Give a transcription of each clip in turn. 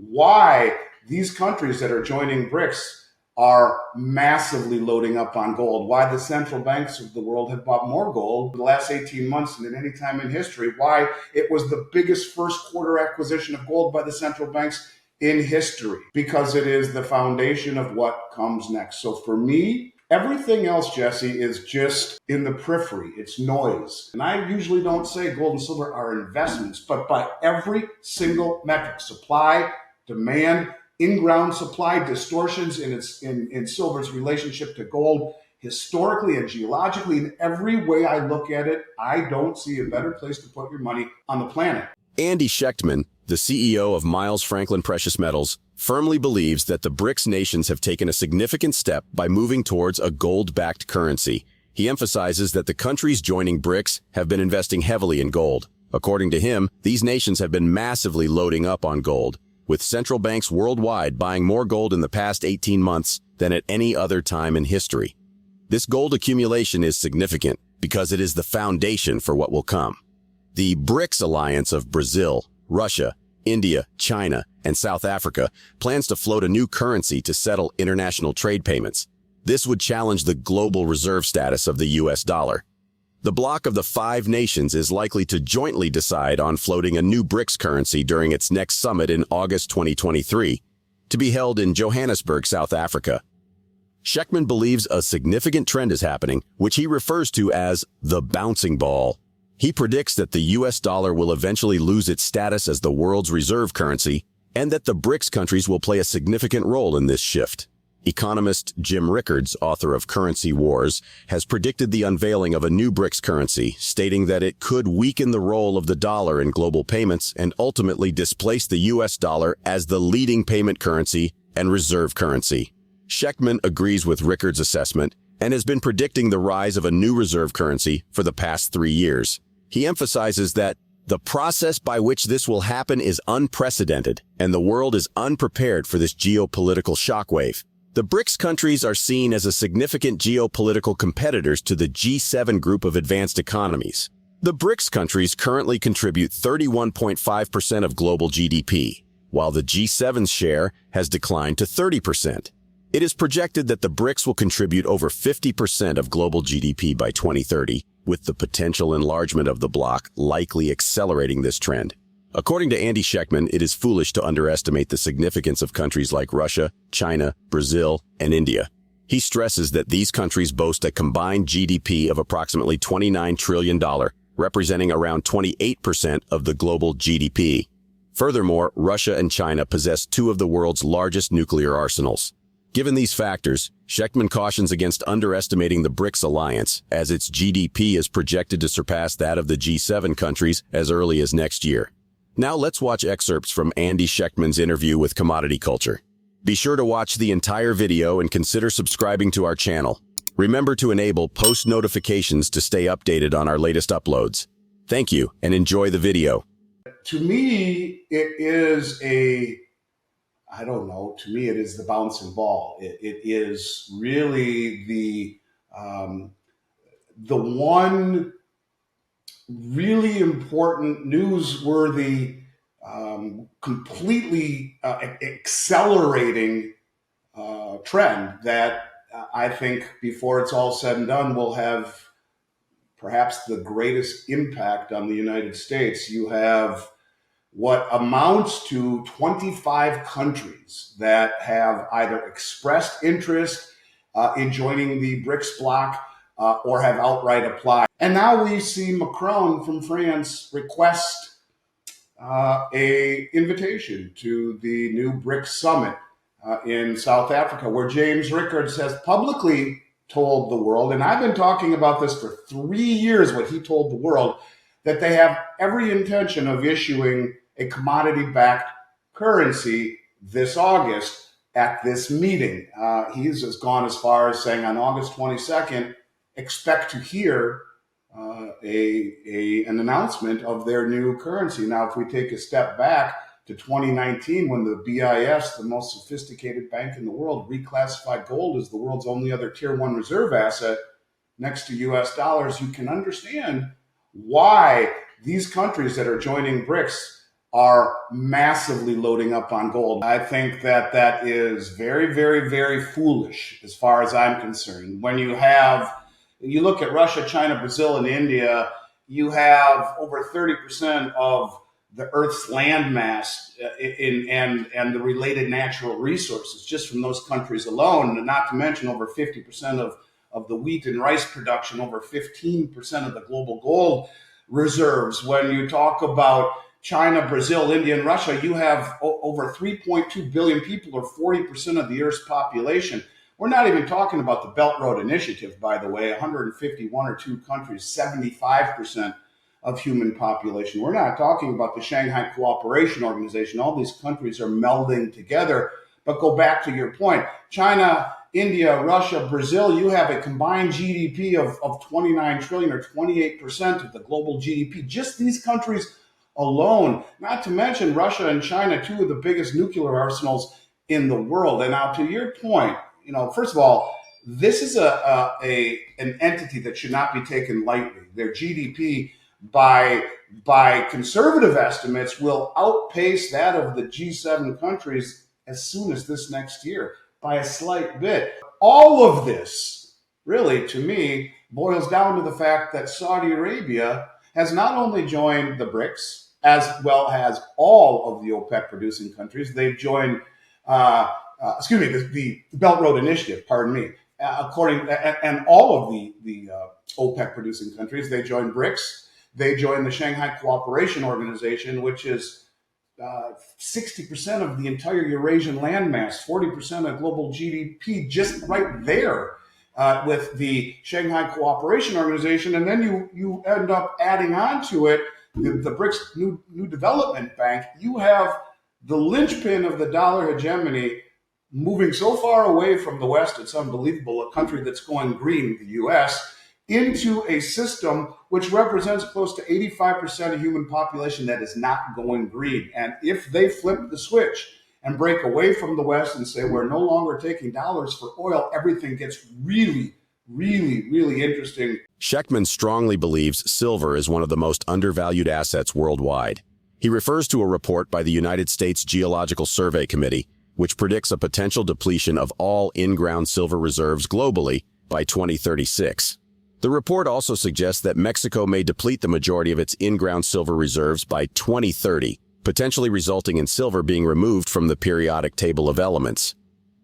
why these countries that are joining BRICS are massively loading up on gold, why the central banks of the world have bought more gold in the last 18 months than at any time in history, why it was the biggest first quarter acquisition of gold by the central banks in history, because it is the foundation of what comes next. So for me, everything else, Jesse, is just in the periphery. It's noise. And I usually don't say gold and silver are investments, but by every single metric, supply, demand, in-ground supply, distortions in silver's relationship to gold, historically and geologically, in every way I look at it, I don't see a better place to put your money on the planet. Andy Schectman, the CEO of Miles Franklin Precious Metals, firmly believes that the BRICS nations have taken a significant step by moving towards a gold-backed currency. He emphasizes that the countries joining BRICS have been investing heavily in gold. According to him, these nations have been massively loading up on gold, with central banks worldwide buying more gold in the past 18 months than at any other time in history. This gold accumulation is significant because it is the foundation for what will come. The BRICS alliance of Brazil, Russia, India, China, and South Africa plans to float a new currency to settle international trade payments. This would challenge the global reserve status of the US dollar. The bloc of the 5 nations is likely to jointly decide on floating a new BRICS currency during its next summit in August 2023, to be held in Johannesburg, South Africa. Schectman believes a significant trend is happening, which he refers to as the bouncing ball. He predicts that the US dollar will eventually lose its status as the world's reserve currency, and that the BRICS countries will play a significant role in this shift. Economist Jim Rickards, author of Currency Wars, has predicted the unveiling of a new BRICS currency, stating that it could weaken the role of the dollar in global payments and ultimately displace the US dollar as the leading payment currency and reserve currency. Schectman agrees with Rickards' assessment and has been predicting the rise of a new reserve currency for the past 3 years. He emphasizes that the process by which this will happen is unprecedented, and the world is unprepared for this geopolitical shockwave. The BRICS countries are seen as a significant geopolitical competitors to the G7 group of advanced economies. The BRICS countries currently contribute 31.5% of global GDP, while the G7's share has declined to 30%. It is projected that the BRICS will contribute over 50% of global GDP by 2030, with the potential enlargement of the bloc likely accelerating this trend. According to Andy Schectman, it is foolish to underestimate the significance of countries like Russia, China, Brazil, and India. He stresses that these countries boast a combined GDP of approximately $29 trillion, representing around 28% of the global GDP. Furthermore, Russia and China possess 2 of the world's largest nuclear arsenals. Given these factors, Schectman cautions against underestimating the BRICS alliance, as its GDP is projected to surpass that of the G7 countries as early as next year. Now let's watch excerpts from Andy Schectman's interview with Commodity Culture. Be sure to watch the entire video and consider subscribing to our channel. Remember to enable post notifications to stay updated on our latest uploads. Thank you, and enjoy the video. To me, it is to me it is the bouncing ball. It is really the one really important, newsworthy, completely accelerating trend that I think before it's all said and done will have perhaps the greatest impact on the United States. You have what amounts to 25 countries that have either expressed interest in joining the BRICS bloc or have outright applied. And now we see Macron from France request a invitation to the new BRICS summit in South Africa, where James Rickards has publicly told the world, and I've been talking about this for 3 years, what he told the world, that they have every intention of issuing a commodity-backed currency this August at this meeting. He's gone as far as saying on August 22nd, expect to hear an announcement of their new currency. Now, if we take a step back to 2019, when the BIS, the most sophisticated bank in the world, reclassified gold as the world's only other tier 1 reserve asset next to US dollars, you can understand why these countries that are joining BRICS are massively loading up on gold. I think that that is very, very, very foolish as far as I'm concerned. When you look at Russia, China, Brazil, and India, you have over 30% of the Earth's land mass and the related natural resources just from those countries alone, not to mention over 50% of the wheat and rice production, over 15% of the global gold reserves. When you talk about China, Brazil, India, and Russia, you have over 3.2 billion people, or 40% of the Earth's population. We're not even talking about the Belt Road Initiative, by the way, 151 or 2 countries, 75% of human population. We're not talking about the Shanghai Cooperation Organization. All these countries are melding together. But go back to your point, China, India, Russia, Brazil, you have a combined GDP of 29 trillion, or 28% of the global GDP. Just these countries alone, not to mention Russia and China, 2 of the biggest nuclear arsenals in the world. And now to your point, first of all, this is an entity that should not be taken lightly. Their GDP, by conservative estimates, will outpace that of the G7 countries as soon as this next year by a slight bit. All of this, really, to me, boils down to the fact that Saudi Arabia has not only joined the BRICS, as well as all of the OPEC producing countries. They've joined, the Belt Road Initiative, pardon me, and all of the OPEC producing countries. They joined BRICS. They joined the Shanghai Cooperation Organization, which is 60% of the entire Eurasian landmass, 40% of global GDP, just right there with the Shanghai Cooperation Organization. And then you end up adding on to it the BRICS New Development Bank. You have the linchpin of the dollar hegemony moving so far away from the West, it's unbelievable, a country that's going green, the U.S., into a system which represents close to 85% of human population that is not going green. And if they flip the switch and break away from the West and say we're no longer taking dollars for oil, everything gets really, really, really interesting. Schectman strongly believes silver is one of the most undervalued assets worldwide. He refers to a report by the United States Geological Survey Committee, which predicts a potential depletion of all in-ground silver reserves globally by 2036. The report also suggests that Mexico may deplete the majority of its in-ground silver reserves by 2030, potentially resulting in silver being removed from the periodic table of elements.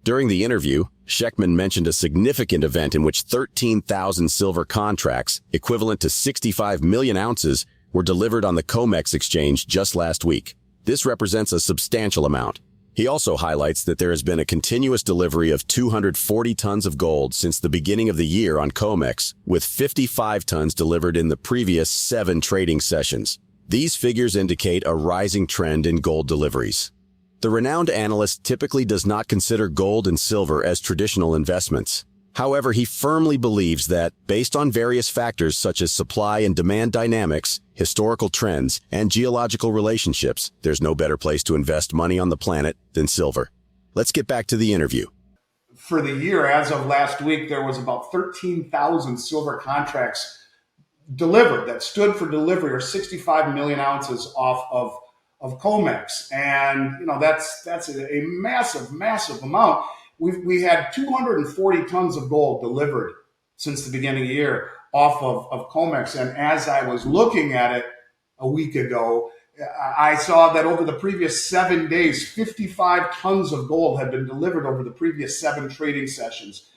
During the interview, Schectman mentioned a significant event in which 13,000 silver contracts, equivalent to 65 million ounces, were delivered on the COMEX exchange just last week. This represents a substantial amount. He also highlights that there has been a continuous delivery of 240 tons of gold since the beginning of the year on COMEX, with 55 tons delivered in the previous 7 trading sessions. These figures indicate a rising trend in gold deliveries. The renowned analyst typically does not consider gold and silver as traditional investments. However, he firmly believes that, based on various factors such as supply and demand dynamics, historical trends, and geological relationships, there's no better place to invest money on the planet than silver. Let's get back to the interview. For the year, as of last week, there was about 13,000 silver contracts delivered that stood for delivery, or 65 million ounces off of COMEX. And, that's a massive, massive amount. We had 240 tons of gold delivered since the beginning of the year off of COMEX. And as I was looking at it a week ago, I saw that over the previous 7 days, 55 tons of gold had been delivered over the previous 7 trading sessions.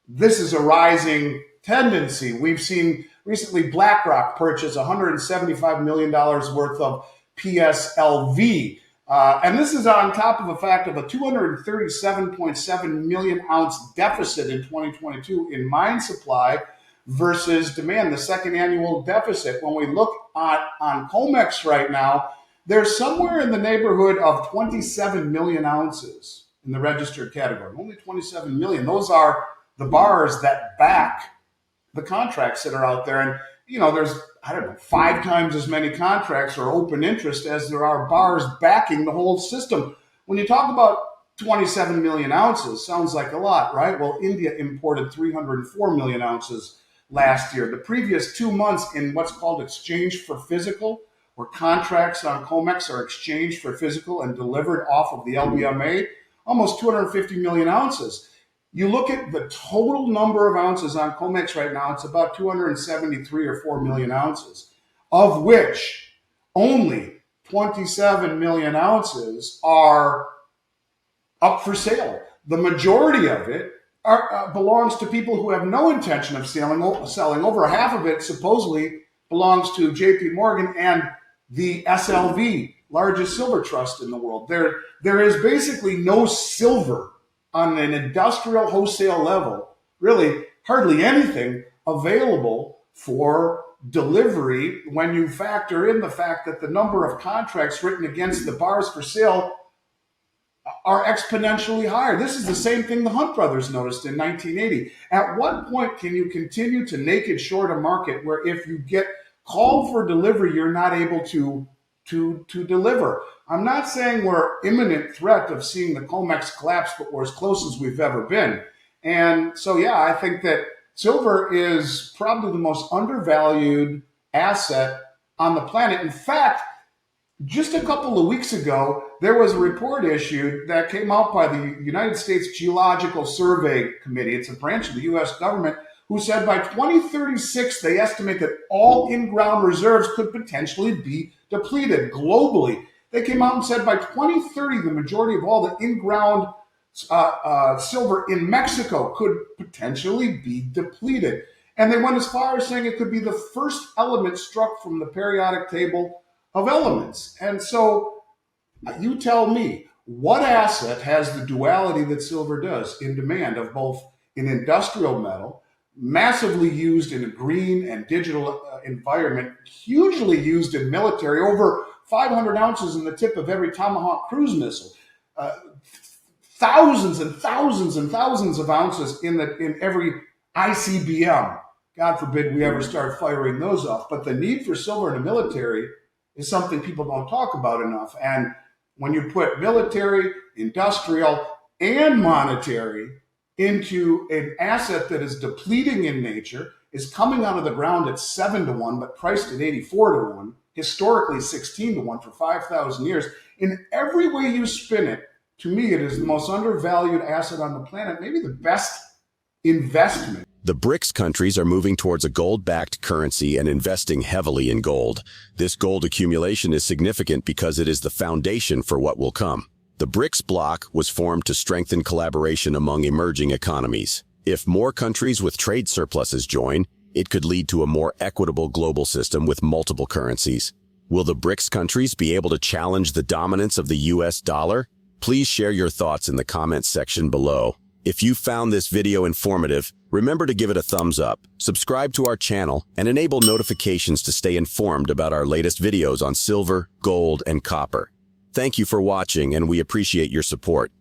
This is a rising tendency. We've seen recently BlackRock purchase $175 million worth of PSLV. And this is on top of a fact of a 237.7 million ounce deficit in 2022 in mine supply versus demand, the second annual deficit. When we look on COMEX right now, there's somewhere in the neighborhood of 27 million ounces in the registered category. Only 27 million. Those are the bars that back the contracts that are out there. And, there's, 5 times as many contracts or open interest as there are bars backing the whole system. When you talk about 27 million ounces, sounds like a lot, right? Well, India imported 304 million ounces last year. The previous 2 months in what's called exchange for physical where contracts on COMEX are exchanged for physical and delivered off of the LBMA, almost 250 million ounces. You look at the total number of ounces on COMEX right now, it's about 273 or 4 million ounces, of which only 27 million ounces are up for sale. The majority of it belongs to people who have no intention of selling. Over half of it supposedly belongs to JP Morgan and the SLV, largest silver trust in the world. There is basically no silver on an industrial wholesale level, really hardly anything available for delivery when you factor in the fact that the number of contracts written against the bars for sale are exponentially higher. This is the same thing the Hunt brothers noticed in 1980. At what point can you continue to naked short a market where if you get called for delivery, you're not able to deliver? I'm not saying we're imminent threat of seeing the COMEX collapse, but we're as close as we've ever been. And so, yeah, I think that silver is probably the most undervalued asset on the planet. In fact, just a couple of weeks ago, there was a report issued that came out by the United States Geological Survey Committee. It's a branch of the U.S. government, who said by 2036, they estimate that all in-ground reserves could potentially be depleted globally. They came out and said by 2030, the majority of all the in-ground silver in Mexico could potentially be depleted. And they went as far as saying it could be the first element struck from the periodic table of elements. And so you tell me, what asset has the duality that silver does in demand of both an industrial metal, massively used in a green and digital environment, hugely used in military, over 500 ounces in the tip of every Tomahawk cruise missile, thousands and thousands and thousands of ounces in every ICBM. God forbid we ever start firing those off. But the need for silver in the military is something people don't talk about enough. And when you put military, industrial, and monetary into an asset that is depleting in nature, is coming out of the ground at 7-1, but priced at 84-1, historically 16-1 for 5,000 years. In every way you spin it, to me, it is the most undervalued asset on the planet, maybe the best investment. The BRICS countries are moving towards a gold-backed currency and investing heavily in gold. This gold accumulation is significant because it is the foundation for what will come. The BRICS bloc was formed to strengthen collaboration among emerging economies. If more countries with trade surpluses join, it could lead to a more equitable global system with multiple currencies. Will the BRICS countries be able to challenge the dominance of the US dollar? Please share your thoughts in the comments section below. If you found this video informative, remember to give it a thumbs up, subscribe to our channel, and enable notifications to stay informed about our latest videos on silver, gold, and copper. Thank you for watching, and we appreciate your support.